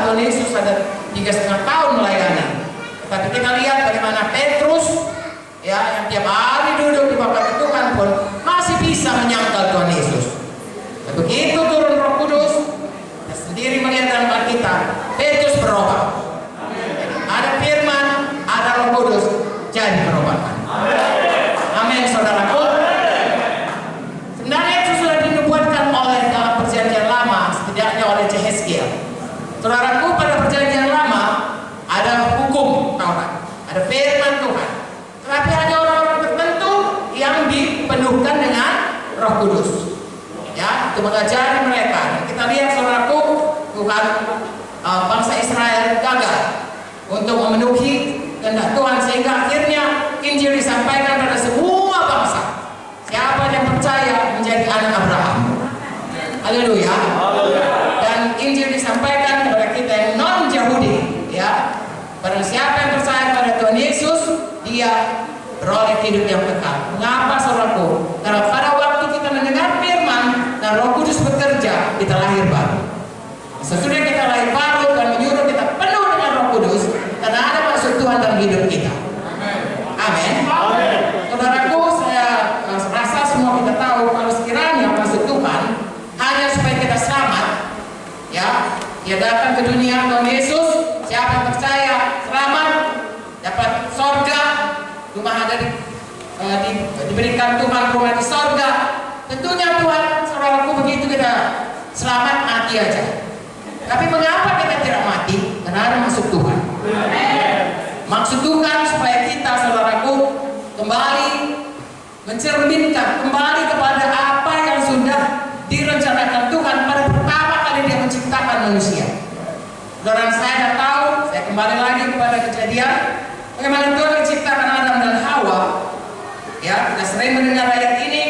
Tuhan Yesus ada 3,5 tahun melayani. Tapi kita lihat bagaimana Petrus ya, yang tiap hari duduk di bangku Tuhan pun masih bisa menyangkal Tuhan Yesus. Dan begitu turun Roh Kudus, kita sendiri melihat dalam Alkitab, Petrus berubah. Ada firman, ada Roh Kudus, jadi perubahan. Amin, saudaraku. Sebenarnya itu sudah dinubuatkan oleh dalam perjanjian lama, setidaknya oleh Yehezkiel. Saudaraku, pada perjanjian lama ada hukum Taurat, ada firman Tuhan. Tetapi hanya orang-orang tertentu yang dipenuhkan dengan Roh Kudus. Ya, itu mengajari mereka. Dan kita lihat saudaraku, Tuhan bangsa Israel gagal untuk memenuhi kehendak Tuhan, sehingga akhirnya Injil disampaikan pada semua bangsa. Siapa yang percaya menjadi anak Abraham. Haleluya. Dan Injil disampaikan kepada kita yang non-Yahudi, ya. Barang siapa yang percaya pada Tuhan Yesus, dia beroleh hidup yang kekal. Mengapa saudaraku? Karena pada waktu kita mendengar firman dan Roh Kudus bekerja, kita lahir baru. Sesudah kita lahir baru dan menyuruh kita penuh dengan Roh Kudus, karena ada maksud Tuhan dalam hidup kita. Amin. Saudaraku, saya rasa semua kita tahu kalau sekiranya maksud Tuhan hanya supaya kita selamat, ya, dia datang ke dunia Tuhan Yesus, siapa yang percaya selamat, dapat sorga, rumah ada diberikan Tuhan rumah di sorga. Tentunya Tuhan, saudaraku, begitu kita selamat mati aja. Tapi mengapa kita tidak mati? Karena ada maksud Tuhan. Maksud Tuhan supaya kita, saudaraku, kembali mencerminkan kembali kepada apa yang sudah direncanakan Tuhan pada pertama kali Dia menciptakan manusia. Saudara, saya dah tahu, saya kembali lagi kepada kejadian bagaimana Tuhan menciptakan Adam dan Hawa. Ya, kita sering mendengar ayat ini,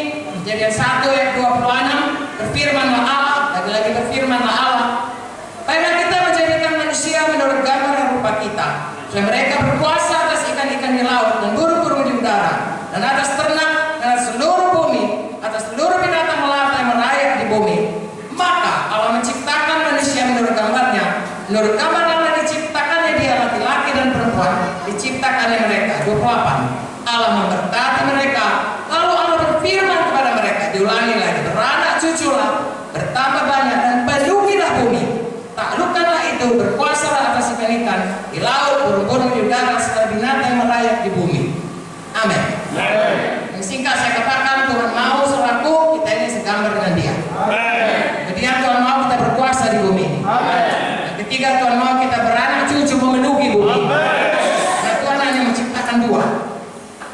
Kejadian 1 ayat 26, berfirmanlah Allah, lagi-lagi berfirmanlah Allah, baiklah kita menjadikan manusia menurut gambar dan rupa kita, supaya mereka berkuasa atas ikan-ikan di laut dan burung-burung di udara, dan atas ternak dan atas seluruh bumi, atas seluruh binatang melata yang merayap di bumi. Maka Allah menciptakan manusia menurut gambarnya, menurut gambar Allah diciptakannya dia, laki-laki dan perempuan diciptakannya mereka. 28. Allah memberkati mereka, lalu Allah berfirman kepada mereka, diulangi lagi, beranak cuculah, bertambah banyak dan penuhilah bumi, taklukkanlah itu, berkuasalah atas ikan-ikan di laut, burung-burung di udara, segala binatang yang merayap di bumi. Amin. Yang singkat saya katakan, Tuhan mau saudaraku kita ini segambar dengan Dia. Kemudian Tuhan mau kita berkuasa di bumi. Yang ketiga, Tuhan mau kita beranak cucu memenuhi bumi. Nah, Tuhan hanya menciptakan dua,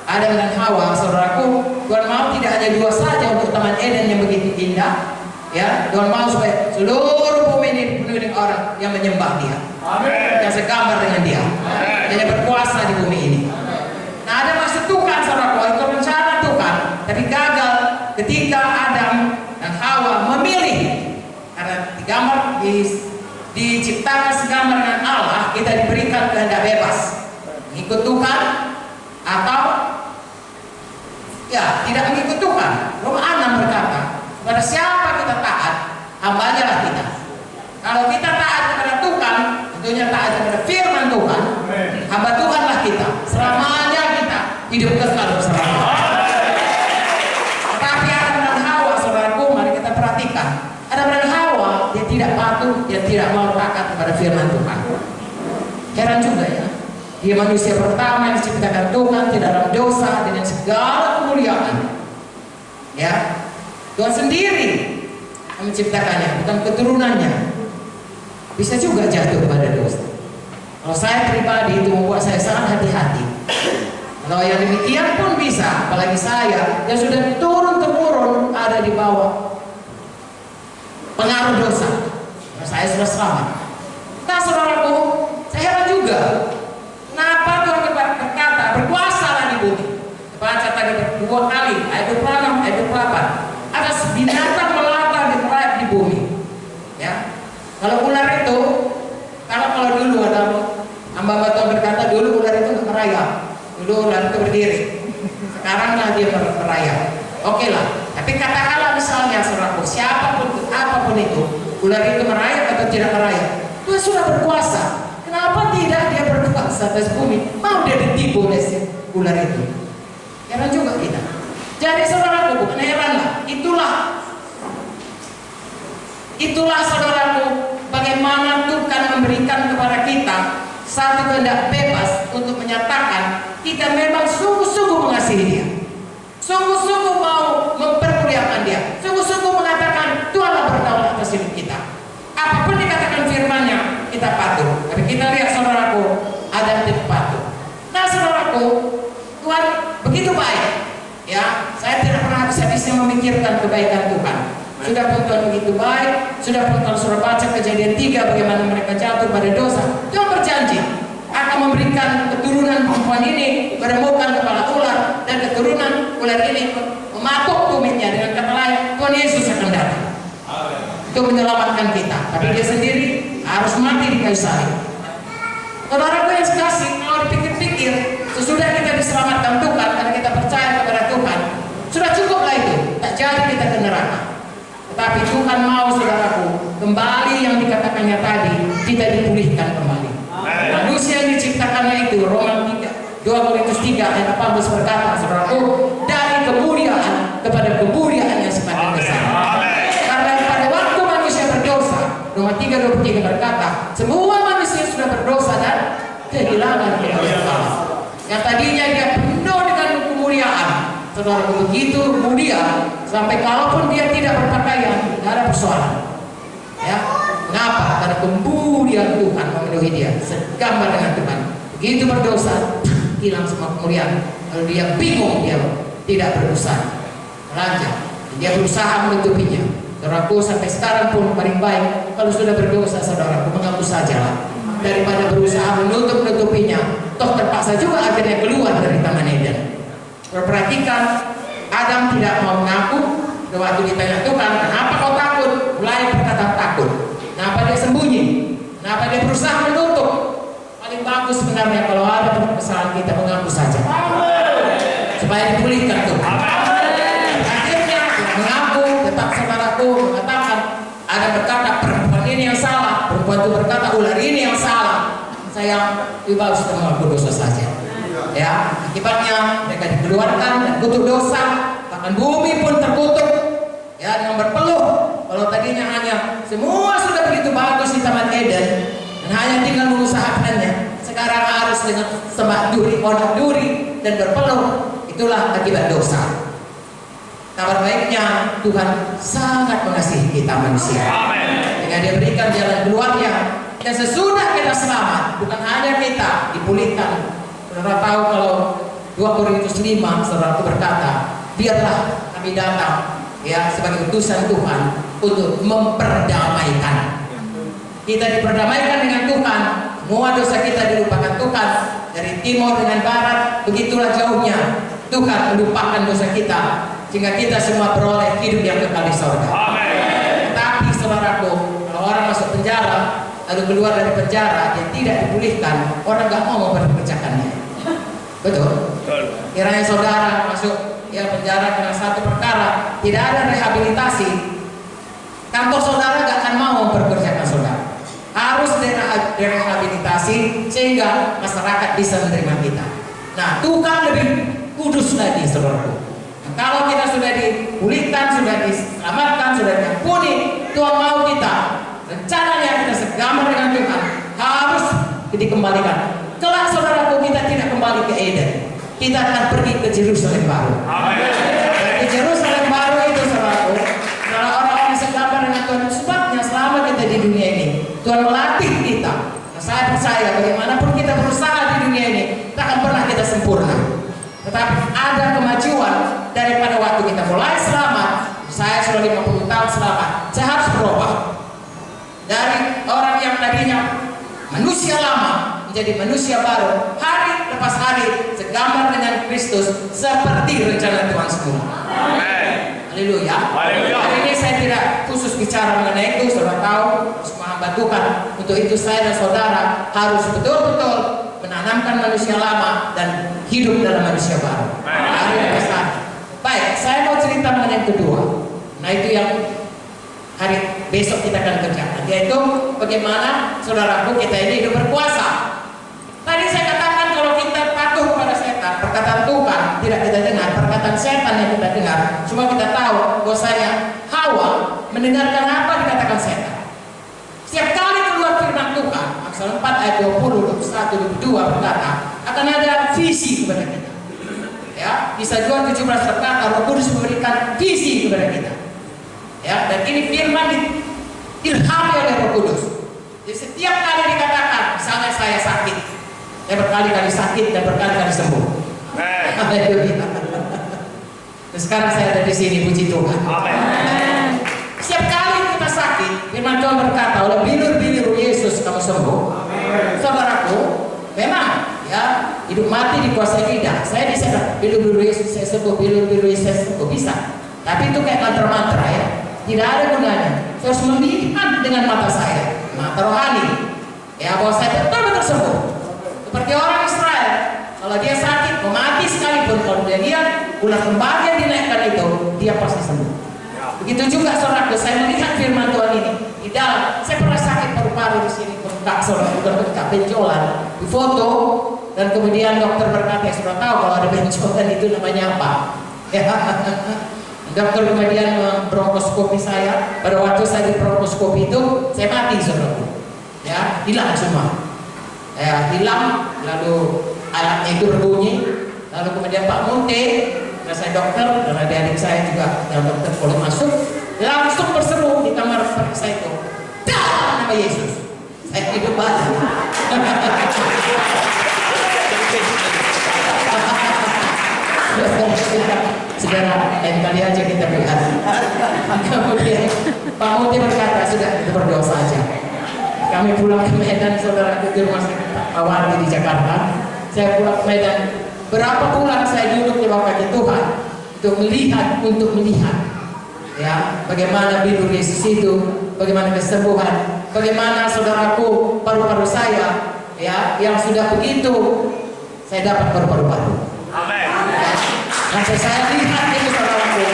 Adam dan Hawa, saudaraku. Tuhan mau tidak hanya dua saja untuk Taman Eden yang begitu indah, ya. Tuhan mau supaya seluruh bumi ini dipenuhi dengan orang yang menyembah Dia, yang segambar dengan Dia, yang berkuasa di bumi ini. Nah, ada maksud Tuhan, saudaraku, itu rencana Tuhan, tapi gagal ketika Adam dan Hawa memilih, karena digambar diciptakan segambar dengan Allah, kita diberikan kehendak bebas mengikut Tuhan atau ya tidak mengikut Tuhan. Roma 6 berkata, kepada siapa kita taat, hambanya lah kita. Kalau kita taat kepada Tuhan, tentunya taat kepada firman Tuhan, hamba Tuhanlah kita. Selamanya kita hidup kekal bersama. Tetapi Adam dan Hawa, saudaraku, mari kita perhatikan. Adam dan Hawa, dia tidak patuh, dia tidak mau taat kepada firman Tuhan. Heran juga ya. Dia manusia pertama yang diciptakan Tuhan, tidak dalam dosa, dengan segala kemuliaan. Ya, Tuhan sendiri yang menciptakannya, bukan keturunannya. Bisa juga jatuh kepada dosa. Kalau saya pribadi itu membuat saya sangat hati-hati. Kalau yang demikian pun bisa, apalagi saya yang sudah turun-temurun ada di bawah pengaruh dosa. Nah, saya sudah selamat. Nah, saudaraku, saya heran juga. Kenapa Tuhan berkata berkuasalah di bumi? Baca tadi 2 kali, ayat 26, ayat 28. Ada binatang melata merayap di bumi. Ya, kalau ular itu, kalau dulu ada hamba Tuhan berkata dulu ular itu nggak merayap, dulu ular itu berdiri. Sekaranglah dia merayap. Oke lah. Tapi katakanlah misalnya saudaraku, siapapun apapun itu, ular itu merayap atau tidak merayap? Tuhan sudah berkuasa. Kenapa tidak dia berkuasa atas bumi? Mau dia ditipu oleh si ular itu? Heran juga kita. Jadi saudaraku, bukan heranlah. Itulah saudaraku, bagaimana Tuhan memberikan kepada kita satu kehendak bebas untuk menyatakan kita memang sungguh-sungguh mengasihi Dia, sungguh-sungguh mau mempermuliakan Dia, sungguh-sungguh mengatakan Tuhanlah berdaulat atas hidup kita. Apapun dikatakan firman-Nya, kita patuh. Tapi kita lihat saudaraku, ada yang tidak patuh. Nah saudaraku, Tuhan begitu baik. Ya, saya tidak pernah habis-habisnya memikirkan kebaikan Tuhan. Sudah pun Tuhan begitu baik. Sudah pun kalau sudah baca Kejadian 3 bagaimana mereka jatuh pada dosa. Tuhan berjanji akan memberikan keturunan perempuan ini meremukan kepala ular, dan keturunan ular ini mematuk tumitnya. Dengan kata lain, Tuhan Yesus akan datang untuk menyelamatkan kita. Tapi Dia sendiri harus mati di kayu salib. Saudaraku yang sekasih, kalau dipikir-pikir, sesudah kita diselamatkan Tuhan karena kita percaya kepada Tuhan, sudah cukuplah itu. Tak jadi kita ke neraka. Tetapi Tuhan mau saudaraku, kembali yang dikatakannya tadi, kita dipulihkan kembali. Manusia yang diciptakannya itu, Roma 2 Korintus 3 ayat 18 berkata, saudaraku, dari kemuliaan kepada kemuliaan yang semakin besar. Karena pada waktu manusia berdosa, Roma 3:23 berkata, semua manusia sudah berdosa dan kehilangan kemuliaan Allah. Yang tadinya dia penuh dengan kemuliaan, saudaraku, begitu mulia sampai kalaupun dia tidak berpakaian, tidak ada persoalan. Ya, kenapa? Karena kemuliaan Tuhan memenuhi dia, segambar dengan Tuhan. Begitu berdosa, hilang semua kemuliaan. Lalu dia bingung, dia tidak berdosa, raja. Dia berusaha menutupinya. Saudaraku, sampai sekarang pun paling baik kalau sudah berdosa, saudaraku, mengaku sajalah daripada berusaha menutupinya. Toh terpaksa juga akhirnya keluar dari Taman Eden. Perhatikan, Adam tidak mau mengaku. Waktu ditanya Tuhan, kenapa kau takut? Mulai berkata takut. Kenapa dia sembunyi? Kenapa dia berusaha menutup? Paling bagus sebenarnya kalau ada kesalahan kita mengaku saja, supaya dipulihkan Tuhan. Akhirnya mengaku, tetap saudaraku mengatakan, ada berkata perempuan ini yang salah, perempuan itu berkata ular ini yang salah. Saya lebih bagus mengaku dosa saja. Ya, akibatnya mereka dikeluarkan dan kutuk dosa, bahkan bumi pun terkutuk. Ya, dengan berpeluh. Kalau tadinya hanya semua sudah begitu bagus di Taman Eden dan hanya tinggal mengusahakannya, sekarang harus dengan sembah duri, onak duri dan berpeluh. Itulah akibat dosa. Kabar baiknya, Tuhan sangat mengasihi kita manusia. Dengan Dia berikan jalan keluarnya, dan sesudah kita selamat, bukan hanya kita dipulihkan. Saudara tahu kalau 2 Korintus 5, saudara berkata, biarlah kami datang ya sebagai utusan Tuhan untuk memperdamaikan. Kita diperdamaikan dengan Tuhan. Semua dosa kita dilupakan Tuhan. Dari timur dengan barat, begitulah jauhnya Tuhan melupakan dosa kita, sehingga kita semua beroleh hidup yang kekal di sorga. Tapi saudaraku, kalau orang masuk penjara lalu keluar dari penjara, dia tidak dipulihkan, orang nggak mau memperkerjakannya. Betul? Kiranya saudara masuk penjara karena satu perkara, tidak ada rehabilitasi, kantor saudara nggak akan mau memperkerjakan saudara. Harus direhabilitasi sehingga masyarakat bisa menerima kita. Nah, Tuhan lebih kudus lagi, saudaraku. Nah, kalau kita sudah dipulihkan, sudah diselamatkan, sudah diampuni, Tuhan mau kita, rencananya kita segambar dengan Tuhan, harus dikembalikan. Kelak saudaraku, kita tidak kembali ke Eden, kita akan pergi ke Yerusalem baru. Di Yerusalem baru itu saudaraku, kalau orang-orang yang segambar dengan Tuhan, sebabnya selama kita di dunia ini, Tuhan melatih kita. Nah, saya percaya bagaimanapun kita berusaha di dunia ini, tak akan pernah kita sempurna. Tetapi ada kemajuan daripada waktu kita mulai selamat. Saya sudah 50 tahun selamat, saya harus berubah dari orang yang tadinya manusia lama menjadi manusia baru, hari lepas hari, segambar dengan Kristus, seperti rencana Tuhan semula. Haleluya. Hari ini saya tidak khusus bicara mengenai itu, saudara tahu, semua hamba Tuhan. Untuk itu saya dan saudara harus betul-betul menanamkan manusia lama dan hidup dalam manusia baru. Hari lepas hari. Baik, saya mau cerita mengenai yang kedua. Nah, itu yang hari besok kita akan kerjakan, yaitu bagaimana saudaraku kita ini hidup berkuasa. Tadi saya katakan kalau kita patuh kepada setan, perkataan Tuhan tidak kita dengar, perkataan setan yang kita dengar. Cuma kita tahu bahwasanya Hawa mendengarkan apa dikatakan setan. Setiap kali keluar firman Tuhan, Amsal 4 ayat 20, 21, 22 berkata akan ada visi kepada kita. Ya, bisa juga 17 berkata Roh Kudus memberikan visi kepada kita. Ya, dan ini firman diilhami oleh Roh Kudus. Jadi setiap kali dikatakan, misalnya saya sakit, saya berkali-kali sakit dan berkali-kali sembuh. Haleluya. Dan sekarang saya ada di sini, puji Tuhan. Amen. Setiap kali kita sakit, firman Tuhan berkata, oleh bilur-bilur Yesus kamu sembuh. Amen. Saudaraku, memang ya hidup mati dikuasai lidah. Saya bisa bilur-bilur Yesus saya sembuh, bilur-bilur Yesus saya sembuh, bisa. Tapi itu kayak mantra-mantra ya, tidak ada gunanya. Saya harus melihat dengan mata saya, mata rohani, ya bahwa saya betul-betul sembuh. Seperti orang Israel, kalau dia sakit, mau mati sekalipun, kalau dia lihat ular kembali yang dinaikkan itu, dia pasti sembuh. Begitu juga saudaraku, saya melihat firman Tuhan ini di dalam. Saya pernah sakit paru-paru di sini, bengkak saudara, bengkak benjolan, di foto, dan kemudian dokter berkata, ya sudah tahu kalau ada benjolan itu namanya apa. Ya. Dokter kemudian membronkoskopi saya. Pada waktu saya di bronkoskopi itu, saya mati saudaraku. Ya, hilang semua. Ya, hilang, lalu alatnya itu berbunyi, lalu kemudian Pak Munte, saya dokter dan adik-adik saya juga yang dokter boleh masuk, langsung berseru di kamar periksa itu, dalam nama Yesus saya hidup lagi. Saudara, lain kali aja kita lihat. Kemudian Pak Munte berkata, sudah kita berdoa saja. Kami pulang ke Medan, saudara, ke rumah sakit Pak Wardi di Jakarta. Saya pulang ke Medan. Berapa bulan saya duduk di bawah kaki Tuhan untuk melihat, ya, bagaimana bilur Yesus itu, bagaimana kesembuhan, bagaimana saudaraku paru-paru saya, ya, yang sudah begitu, saya dapat paru-paru baru. Amin. Dan saya lihat itu saudaraku,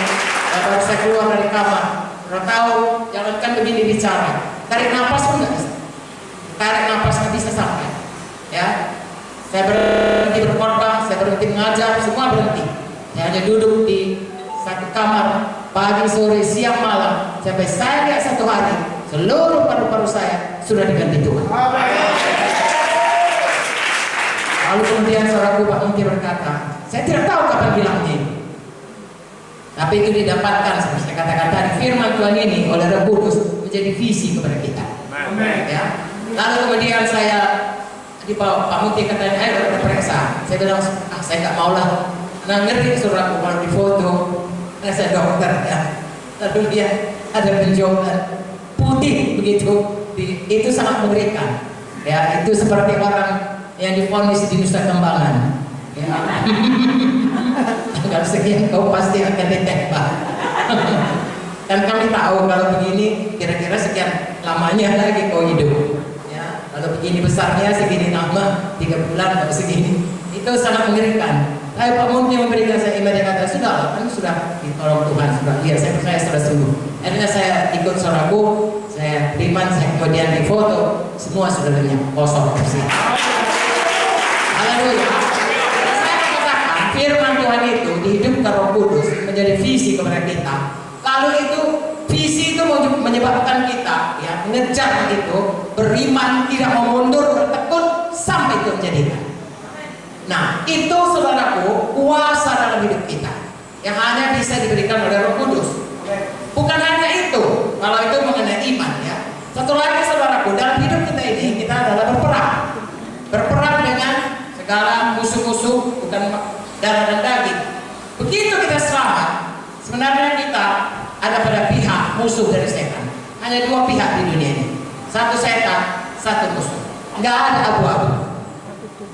baru saya keluar dari kamar. Sudah tahu, jangankan begini bicara, tarik nafas pun nggak bisa. Tarik nafas nggak bisa sampai, ya. Saya berhenti berkorban, saya berhenti mengajar, semua berhenti. Saya hanya duduk di satu kamar pagi, sore, siang, malam, sampai saya lihat satu hari seluruh paru-paru saya sudah diganti Tuhan. Lalu kemudian saudaraku Pak Munti berkata, saya tidak tahu kapan hilangnya ini, tapi itu didapatkan, seperti saya katakan tadi, firman Tuhan ini oleh Roh Kudus menjadi visi kepada kita. Ya. Lalu kemudian saya di Pak Munti katanya, ayo kita periksa. Saya bilang, saya nggak mau lah. Nah, ngerti saudaraku kalau di foto, saya dokter ya. Lalu dia ada benjolan putih begitu, itu sangat mengerikan. Ya, itu seperti orang yang divonis di Nusa Kambangan. Ya. Tanggal sekian kau pasti akan ditembak. Dan kami tahu kalau begini kira-kira sekian lamanya lagi kau hidup. Kalau begini besarnya segini lama, 3 bulan atau segini, itu sangat mengerikan. Tapi Pak Munti memberikan saya iman, dia kata, sudah, kan sudah ditolong Tuhan, sudah, iya saya percaya sudah sembuh. Akhirnya saya ikut saudaraku, saya beriman, saya kemudian difoto, semua sudah lenyap, kosong bersih. Haleluya. Saya katakan firman Tuhan itu dihidupkan Roh Kudus menjadi visi kepada kita. Lalu itu visi itu menyebabkan kita ya mengejar itu, beriman, tidak mau mundur, bertekun sampai itu menjadikan. Nah, itu saudaraku kuasa dalam hidup kita yang hanya bisa diberikan oleh Roh Kudus. Bukan hanya itu, kalau itu mengenai iman ya. Satu lagi saudaraku, dalam hidup kita ini kita adalah berperang dengan segala musuh-musuh, bukan darah dan daging. Begitu kita selamat, sebenarnya kita ada pada pihak musuh dari setan. Hanya 2 pihak di dunia ini. Satu setan, satu musuh. Nggak ada abu-abu.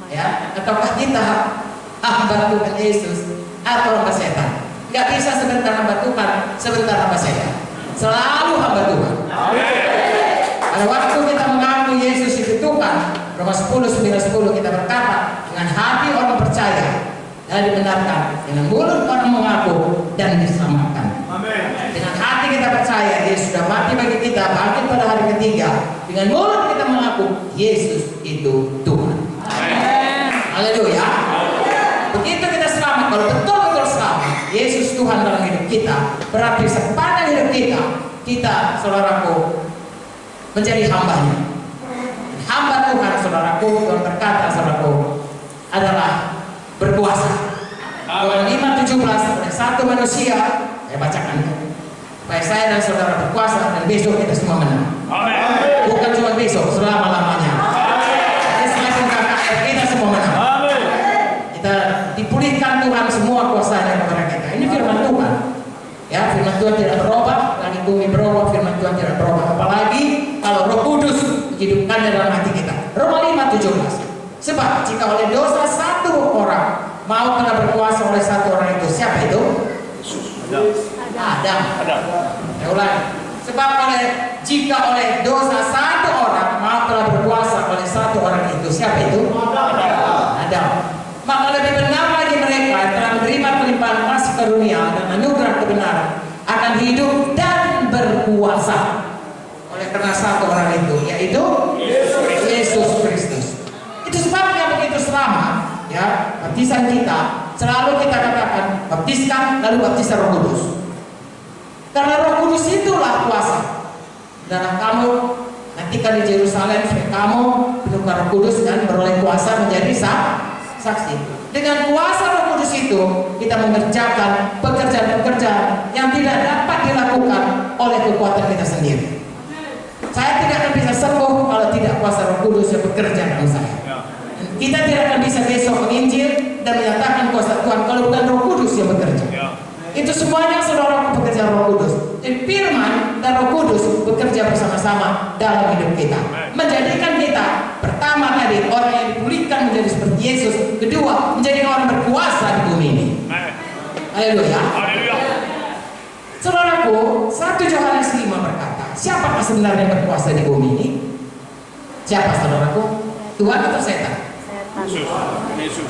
Ya, ataukah kita hamba Tuhan Yesus atau hamba setan? Nggak bisa sebentar hamba Tuhan, sebentar hamba setan. Selalu hamba Tuhan. Pada waktu kita mengaku Yesus itu Tuhan, Roma 10:9-10 kita berkata, dengan hati orang percaya dan dibenarkan, dengan mulut orang mengaku dan diselamatkan. Amen. Dengan hati kita percaya percaya Dia sudah mati bagi kita, bangkit pada hari ketiga, dengan mulut kita mengaku Yesus itu Tuhan. Haleluya. Begitu kita selamat, kalau betul-betul selamat, Yesus Tuhan dalam hidup kita, berarti sepanjang hidup kita, saudaraku, menjadi hambanya. Hamba Tuhan, saudaraku, Tuhan berkata, saudaraku, adalah berkuasa. Yohanes 5:17, oleh satu manusia, saya bacakan, supaya saya dan saudara berkuasa dan besok kita semua menang. Amen. Bukan cuma besok, selama-lamanya. Ini semakin kakak kita semua menang. Amen. Kita dipulihkan Tuhan semua kuasanya kepada kita. Ini firman Tuhan. Ya, firman Tuhan tidak berubah, langit bumi berubah, firman Tuhan tidak berubah. Apalagi kalau Roh Kudus menghidupkannya dalam hati kita. Roma 5:17. Sebab jika oleh dosa satu orang mau kena berkuasa oleh satu orang itu, siapa itu? Adam. Saya ulangi. Sebab jika oleh dosa satu orang mau kena berkuasa oleh satu orang itu, siapa itu? Adam. Maka lebih benar lagi mereka yang telah menerima kelimpahan kasih karunia dan anugerah kebenaran akan hidup dan berkuasa oleh karena satu orang itu, yaitu Yesus Kristus. Itu sebabnya begitu selamat, ya, baptisan kita selalu kita katakan baptiskan lalu baptisan Roh Kudus. Karena Roh Kudus itulah kuasa. Dan kamu nantikan di Yerusalem supaya kamu penuh Roh Kudus dan beroleh kuasa menjadi saksi. Dengan kuasa Roh Kudus itu kita mengerjakan pekerjaan-pekerjaan yang tidak dapat dilakukan oleh kekuatan kita sendiri. Saya tidak akan bisa sembuh kalau tidak kuasa Roh Kudus yang bekerja dalam saya. Kita tidak akan bisa besok menginjil dan menyatakan kuasa Tuhan kalau bukan Roh Kudus yang bekerja. Itu semuanya saudara pekerjaan Roh Kudus. Dan firman dan Roh Kudus bekerja bersama-sama dalam hidup kita, menjadikan kita pertama tadi orang yang dipulihkan menjadi seperti Yesus, kedua menjadi orang berkuasa di bumi ini. Haleluya. Saudaraku, 1 Yohanes 5 berkata, siapakah sebenarnya yang berkuasa di bumi ini? Siapa saudaraku? Tuhan atau setan? Yesus.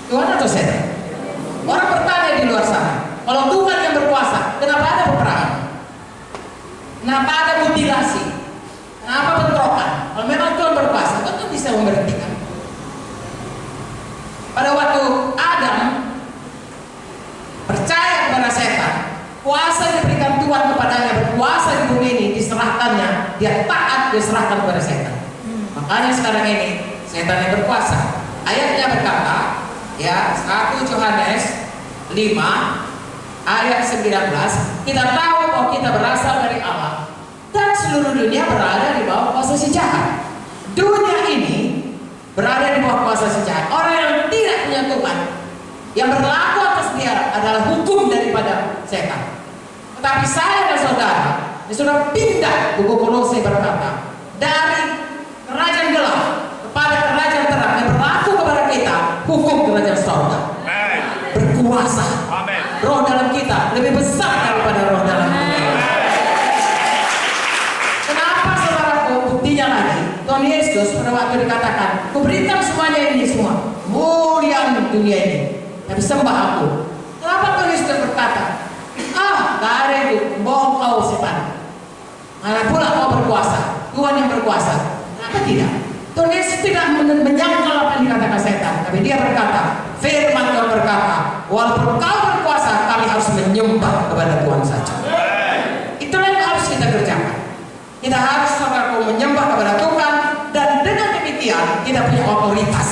Tuhan atau setan? Orang bertanya di luar sana, kalau Tuhan yang berkuasa, kenapa ada peperangan? Kenapa ada mutilasi? Kenapa bentrokan? Kalau memang Tuhan berkuasa, Tuhan bisa memberhentikan. Pada waktu Adam percaya kepada setan, kuasa diberikan Tuhan kepadanya, berkuasa di bumi ini diserahkannya, dia taat diserahkan kepada setan. Makanya sekarang ini setan yang berkuasa. Ayatnya berkata, ya, 1 Yohanes 5 ayat 19, kita tahu bahwa kita berasal dari Allah dan seluruh dunia berada di bawah kuasa si jahat. Dunia ini berada di bawah kuasa si jahat. Orang yang tidak punya Tuhan, yang berlaku atas dia adalah hukum daripada setan. Tetapi saya dan saudara, sudah pindah, buku Kolose berkata, dari kerajaan gelap kepada kerajaan terang yang berlaku kepada kita, hukum kerajaan surga. Berkuasa. Roh dalam kita lebih besar daripada roh dalam dunia. Kenapa saudaraku? Buktinya lagi, Tuhan Yesus pada waktu dikatakan, kuberikan semuanya ini semua, mulia dunia ini, tapi sembah aku. Kenapa Tuhan Yesus berkata, gak ada itu, bohong kau setan. Mana pula kau berkuasa, Tuhan yang berkuasa. Kenapa tidak? Tuhan Yesus tidak menyangkal apa yang dikatakan setan, tapi dia berkata, firman Tuhan berkata, walaupun kau berkuasa, kami harus menyembah kepada Tuhan saja. Itulah yang harus kita kerjakan. Kita harus menyembah kepada Tuhan, dan dengan demikian kita punya otoritas.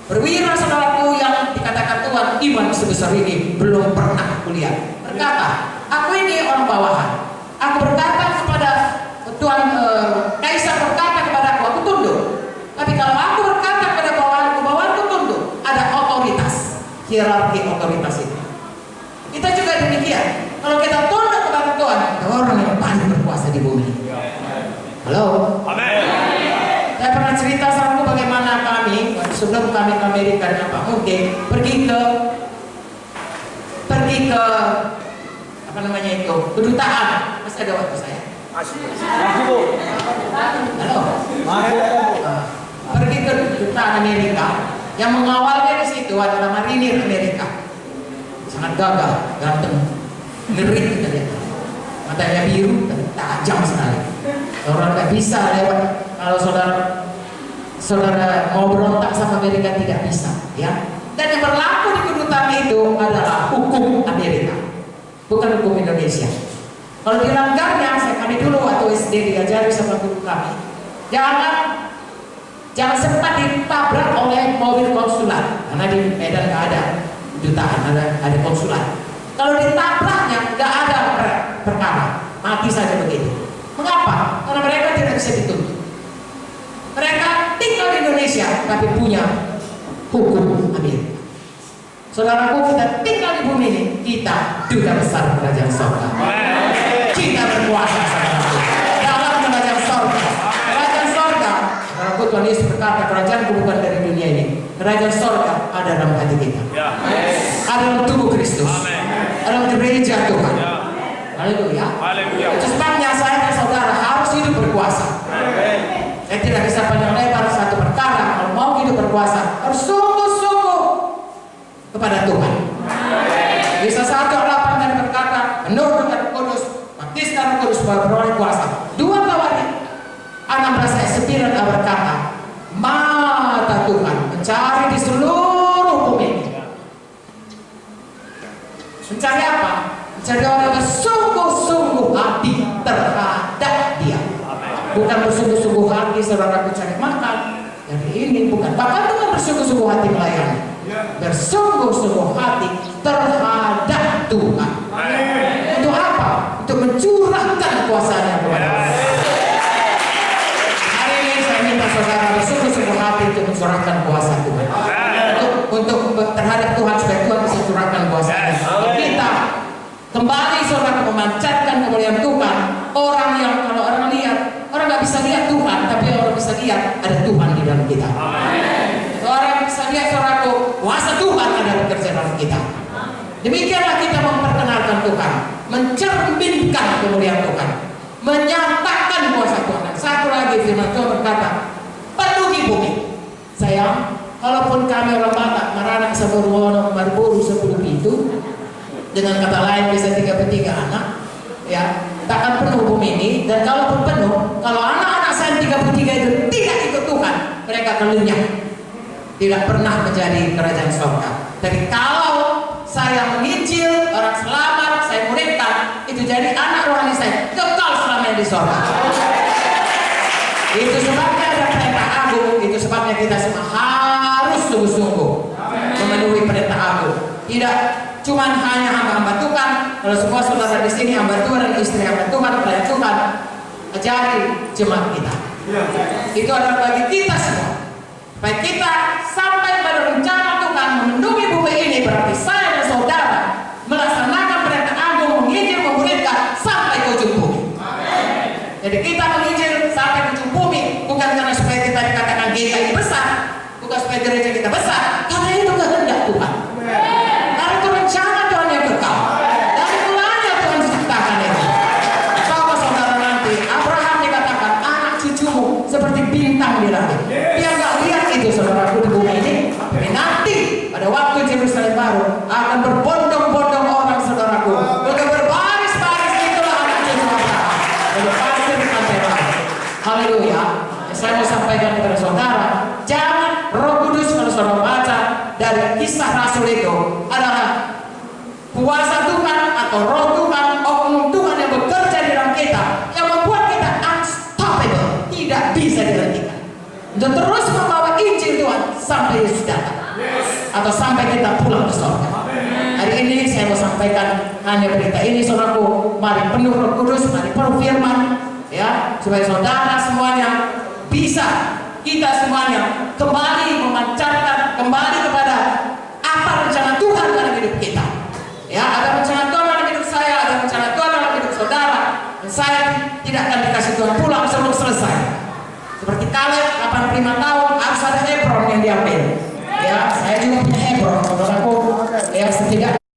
Perwira saudaraku yang dikatakan Tuhan, iman sebesar ini belum pernah kulihat. Berkata, aku ini orang bawahan. Aku berkata kepada Tuhan, Kaisar berkata kepada aku tunduk. Tapi kalau aku berkata kepada bawahanku tunduk, ada otoritas, hierarki otoritas itu. Kita juga demikian. Kalau kita tunduk kepada Tuhan, ada orang yang paling berkuasa di bumi. Halo. Amin. Saya pernah cerita sama bagaimana kami sebelum kami ke Amerika dengan Pak Muge pergi ke apa namanya itu, kedutaan. Masih ada waktu saya. Halo. Pergi ke kedutaan Amerika. Yang mengawalnya di situ adalah marinir Amerika. Sangat gagah, ganteng, ngerit kita lihat. matanya biru dan tajam sekali. Orang nggak bisa lewat. Kalau saudara mau berontak sama Amerika tidak bisa, ya. Dan yang berlaku di kedutaan itu adalah hukum Amerika, bukan hukum Indonesia. Kalau dilanggarnya, kami dulu waktu SD diajari sama guru kami, jangan sempat ditabrak oleh mobil konsulat, karena di Medan nggak ada kedutaan, ada konsulat. Kalau ditabraknya nggak ada perkara, mati saja begitu. Mengapa? Karena mereka tidak bisa dituntut. Mereka tinggal di Indonesia tapi punya hukum Amerika. Saudaraku, kita tinggal di bumi ini, kita duta besar kerajaan sorga. Kita berkuasa dalam kerajaan sorga. Kerajaan sorga, saudaraku, Tuhan Yesus berkata, kerajaanku bukan dari dunia ini. Kerajaan sorga ada dalam hati kita, ada dalam tubuh Kristus, ada dalam gereja Tuhan. Haleluya. Itu sebabnya saya dan saudara harus hidup berkuasa. Saya tidak bisa panjang lebar satu perkara. Kalau mau hidup berkuasa, harus sungguh-sungguh kepada Tuhan. Bisa 1:8 tadi berkata, penuh dengan Kudus, baptis dalam Kudus, beroleh kuasa. 2 Tawarik 16 ayat 9 berkata, mata Tuhan mencari di seluruh bumi. Mencari apa? Mencari orang yang bersungguh-sungguh hati terhadap Dia. Bukan bersungguh-sungguh hati saudaraku cari makan. Dari ini bukan. Bahkan bukan bersungguh-sungguh hati melayani. Bersungguh-sungguh hati terhadap Tuhan. Untuk apa? Untuk mencurahkan kuasa-Nya kepada kita. Hari ini saya minta saudara bersungguh-sungguh hati untuk mencurahkan kuasa Tuhan. Untuk terhadap Tuhan supaya Tuhan bisa curahkan kuasa-Nya. Kita kembali saudara memancarkan kemuliaan Tuhan. Orang yang kalau orang lihat, orang nggak bisa lihat Tuhan, tapi orang bisa lihat ada Tuhan di dalam kita. Orang bisa lihat saudaraku, kuasa Tuhan ada bekerja dalam kita. Demikianlah kita memperkenalkan Tuhan, mencerminkan kemuliaan Tuhan, menyatakan kuasa Tuhan. Dan satu lagi firman Tuhan berkata, penuhi bumi. Sayang, kalaupun kami orang Batak meranak seberwono berburu 10 pintu, dengan kata lain bisa 33 anak, ya, takkan penuh bumi ini. Dan kalaupun penuh, kalau anak-anak saya 33 itu tidak ikut Tuhan, mereka akan lenyap, tidak pernah menjadi kerajaan surga. Tapi kalau saya menginjil, orang selamat, saya muridkan, itu jadi anak rohani saya, kekal selamanya di surga. Itu sebabnya ada perintah agung. Itu sebabnya kita semua harus sungguh-sungguh memenuhi perintah agung. Tidak cuman hanya hamba-hamba Tuhan. Kalau semua saudara di sini hamba Tuhan dan istri hamba Tuhan, pelayan Tuhan, ajari jemaat kita. Itu adalah bagi kita semua. Baik kita sampai pada rencana Tuhan memenuhi bumi ini, berarti saya dan saudara melaksanakan perintah agung, menginjil, memuridkan sampai ke ujung bumi. Jadi kita menginjil sampai ke ujung bumi bukan karena supaya kita dikatakan kita ini besar, bukan supaya gereja kita besar, karena itu kehendak Tuhan. Karena itu rencana Tuhan yang kekal. Dari mulanya Tuhan ciptakan itu. Bahwa saudara nanti Abraham dikatakan anak cucumu seperti bintang di langit. Dia nggak lihat itu saudaraku di bumi ini. Tapi nanti pada waktu Yerusalem baru akan berbondong-bondong orang saudaraku. Udah berbaris-baris itulah anak cucu Abraham. Udah pasti di pantai laut. Haleluya. Saya mau sampaikan kepada saudara, jangan Roh Kudus kalau saudara baca dari Kisah Rasul itu adalah kuasa Tuhan atau Roh Tuhan, oknum Tuhan yang bekerja di dalam kita yang membuat kita unstoppable, tidak bisa dihentikan untuk terus membawa Injil Tuhan sampai Yesus datang atau sampai kita pulang ke surga. Hari ini saya mau sampaikan hanya berita ini saudaraku. Mari penuh Roh Kudus, mari penuh firman, ya, supaya saudara semuanya bisa, kita semuanya kembali memancarkan kembali kepada apa rencana Tuhan dalam hidup kita. Ya, ada rencana Tuhan dalam hidup saya, ada rencana Tuhan dalam hidup saudara. Dan saya tidak akan dikasih Tuhan pulang sebelum selesai. Seperti Kaleb 85 tahun harus ada Hebron yang diambil. Ya, saya juga punya Hebron, saudaraku. Ya, setidaknya